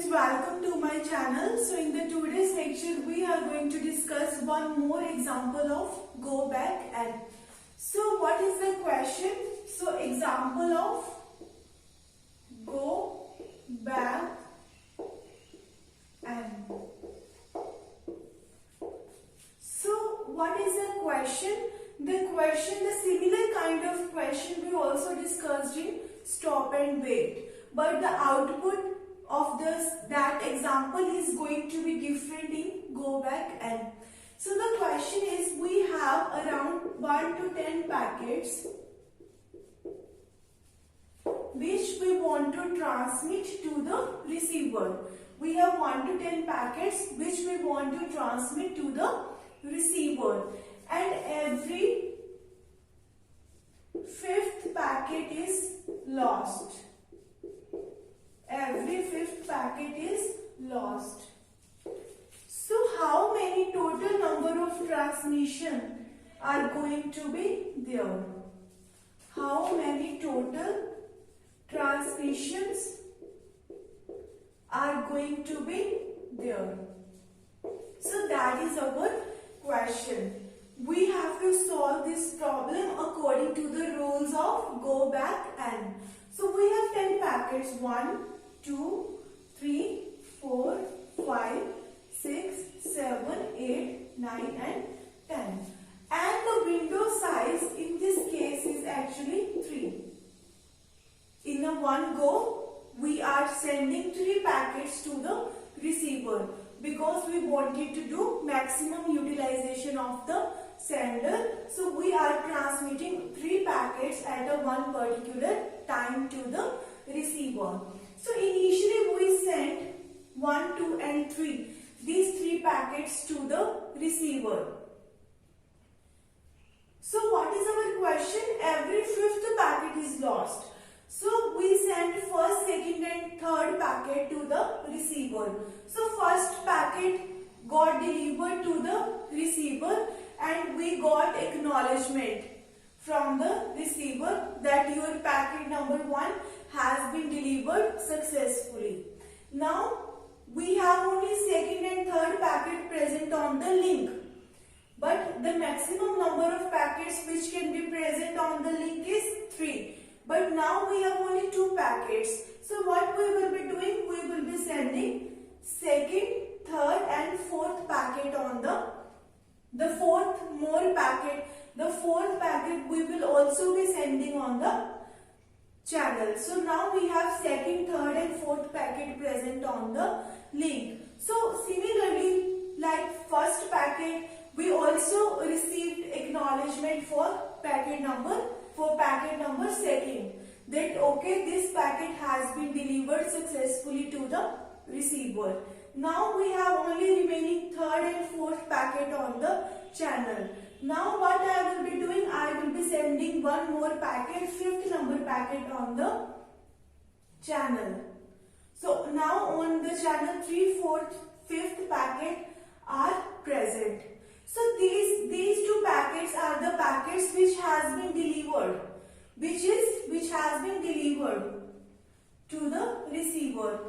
welcome to my channel. So in the today's lecture we are going to discuss one more example of go back and. So what is the question? So example of go back and. So what is the question? The similar kind of question we also discussed in stop and wait. But the output of that example is going to be different in go back and. So the question is, we have around 1 to 10 packets which we want to transmit to the receiver. We have 1 to 10 packets which we want to transmit to the receiver, and every fifth packet is lost. Every fifth packet is lost. So how many total number of transmission are going to be there? How many total transmissions are going to be there? So that is our question. We have to solve this problem according to the rules of go back and. So we have 10 packets. 1, 2, 3, 4, 5, 6, 7, 8, 9 and 10. And the window size in this case is actually 3. In a one go, we are sending 3 packets to the receiver because we wanted to do maximum utilization of the sender. So we are transmitting 3 packets at a one particular time to the receiver. So initially we sent 1, 2 and 3. These 3 packets to the receiver. So what is our question? Every fifth packet is lost. So we send first, second and third packet to the receiver. So first packet got delivered to the receiver and we got acknowledgement from the receiver that your packet number 1 has been delivered successfully. Now we have only second and third packet present on the link. But the maximum number of packets which can be present on the link is 3. But now we have only 2 packets. So what we will be doing? We will be sending second, third and fourth packet on the fourth more packet. The fourth packet we will also be sending on the channel. So now we have second, third and fourth packet present on the link. So similarly, like first packet, we also received acknowledgement for packet number second, that okay, this packet has been delivered successfully to the receiver. Now we have only remaining third and fourth packet on the channel. Now what I will be doing? I will be sending one more packet, fifth number packet on the channel. So now on the channel 3, 4th, 5th packet are present. So these 2 packets are the packets which has been delivered, which has been delivered to the receiver,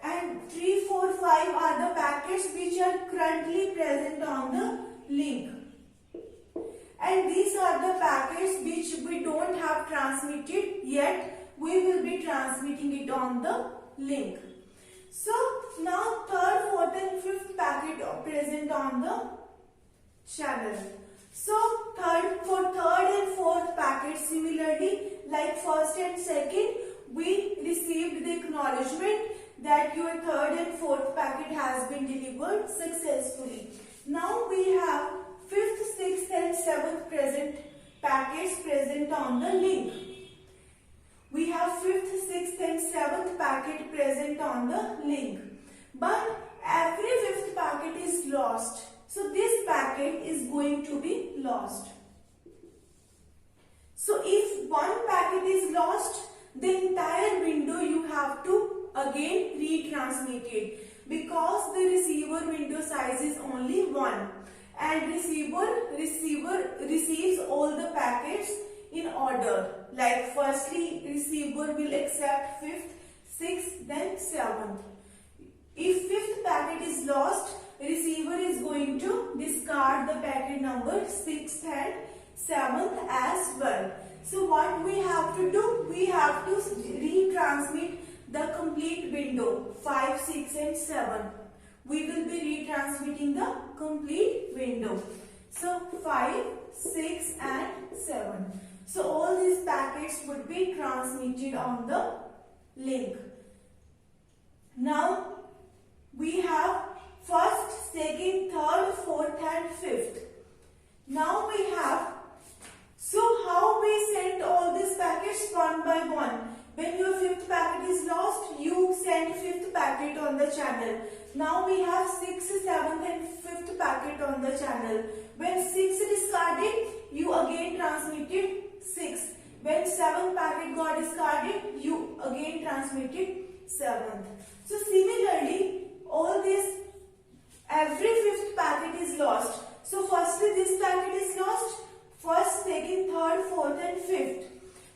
and 3, 4, 5 are the packets which are currently present on the link, and these are the packets which we don't have transmitted yet. We will be transmitting it on the link. So now third, fourth and fifth packet are present on the channel. So for third and fourth packet, similarly like first and second, we received the acknowledgement that your third and fourth packet has been delivered successfully. Now we have fifth, sixth and seventh packets present on the link. We have fifth, sixth and seventh packet present on the link. But every fifth packet is lost. So this packet is going to be lost. So if one packet is lost, the entire window you have to again retransmit it, because the receiver window size is only 1 and receiver receives all the packets in order. Like firstly receiver will accept 5th, 6th then 7th. lost, receiver is going to discard the packet number 6th and 7th as well. So what we have to do? We have to retransmit the complete window 5, 6 and 7. We will be retransmitting the complete window. So 5, 6 and 7. So all these packets would be transmitted on the link. Now we have first, second, third, fourth and fifth. Now we have, so how we send all these packets one by one. When your fifth packet is lost, you send fifth packet on the channel. Now we have 6th, 7th and 5th packet on the channel. When 6 discarded, you again transmitted 6. When 7th packet got discarded, you again transmitted 7th. So similarly, all this, every 5th packet is lost. So firstly this packet is lost, first, second, third, fourth and 5th.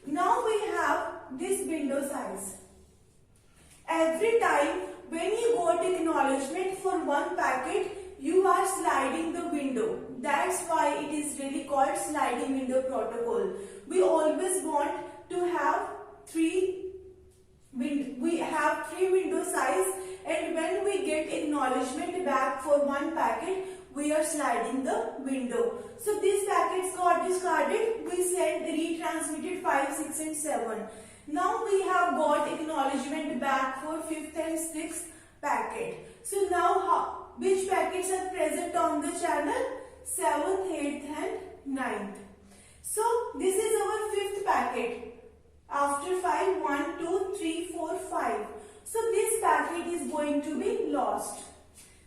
Now we have this window size. Every time when you got acknowledgement for one packet, you are sliding the window. That's why it is really called sliding window protocol. We always want to have three window size, and when we get acknowledgement back for one packet, we are sliding the window. So these packets got discarded, we send retransmitted 5, 6 and 7. Now we have got acknowledgement back for 5th and 6th packet. So now which packets are present on the channel? 7th, 8th and 9th. So this is our 5th packet. After 5, 1, 2, 3, 4, 5. So this packet is going to be lost.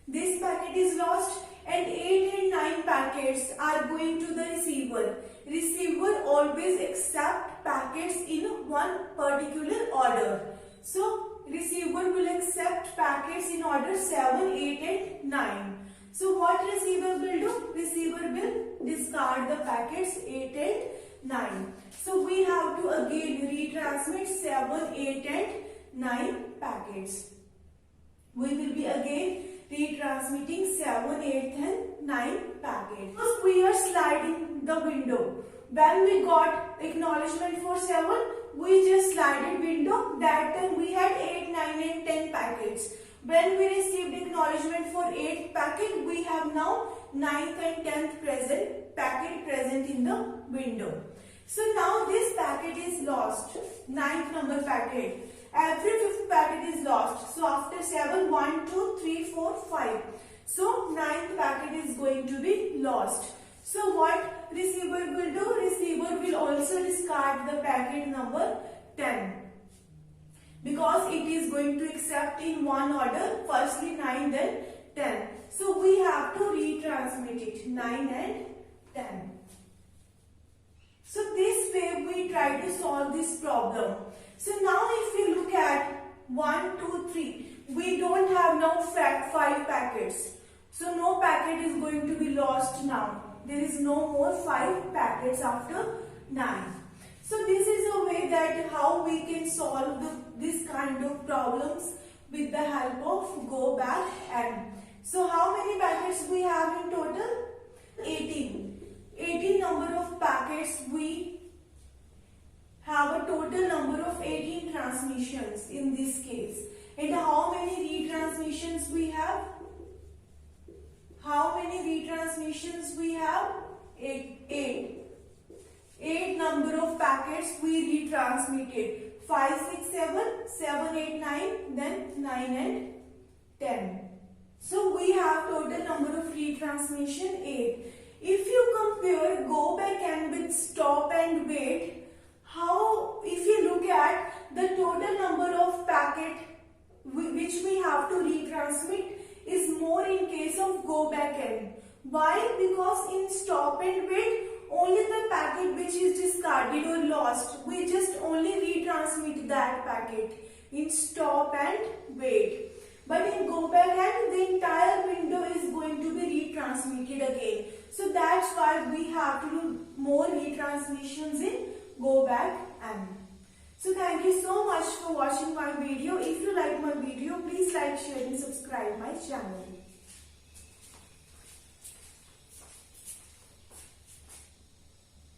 This packet is lost and 8 and 9 packets are going to the receiver. Receiver always accept packets in one particular order. So receiver will accept packets in order 7, 8 and 9. So what receiver will do? Receiver will discard the packets 8 and 9. So we have to again retransmit 7, 8 and 9 packets. We will be again retransmitting 7, 8 and 9 packets. First we are sliding the window. When we got acknowledgement for 7, we just slided window. That time we had 8, 9 and 10 packets. When we received acknowledgement for 8th packet, we have now 9th and 10th packet present in the window. So now this packet is lost, 9th number packet. Every 5th packet is lost. So after 7, 1, 2, 3, 4, 5. So 9th packet is going to be lost. So what receiver will do? Receiver will also discard the packet number 10. Because it is going to accept in one order, firstly 9 then 10. So we have to retransmit it, 9 and 10. So this way we try to solve this problem. So now if you look at 1, 2, 3, we don't have now 5 packets. So no packet is going to be lost now. There is no more 5 packets after 9. So this is a way that how we can solve this kind of problems with the help of go back and. So how many packets we have in total? 18. 18 number of packets. We have a total number of 18 transmissions in this case. And how many retransmissions we have? How many retransmissions we have? 8. 8 number of packets we retransmitted. 5, 6, 7, 7, 8, 9, then 9 and 10. So we have total number of retransmission 8. If you compare go back and with stop and wait, how if you look at the total number of packet which we have to retransmit is more in case of go back and. Why? Because in stop and wait, only the packet which is discarded or lost, we just only retransmit that packet in stop and wait. But in go back and, the entire window is going to be retransmitted again. So that's why we have to do more retransmissions in go back and. So thank you so much for watching my video. If you like my video, please like, share and subscribe my channel.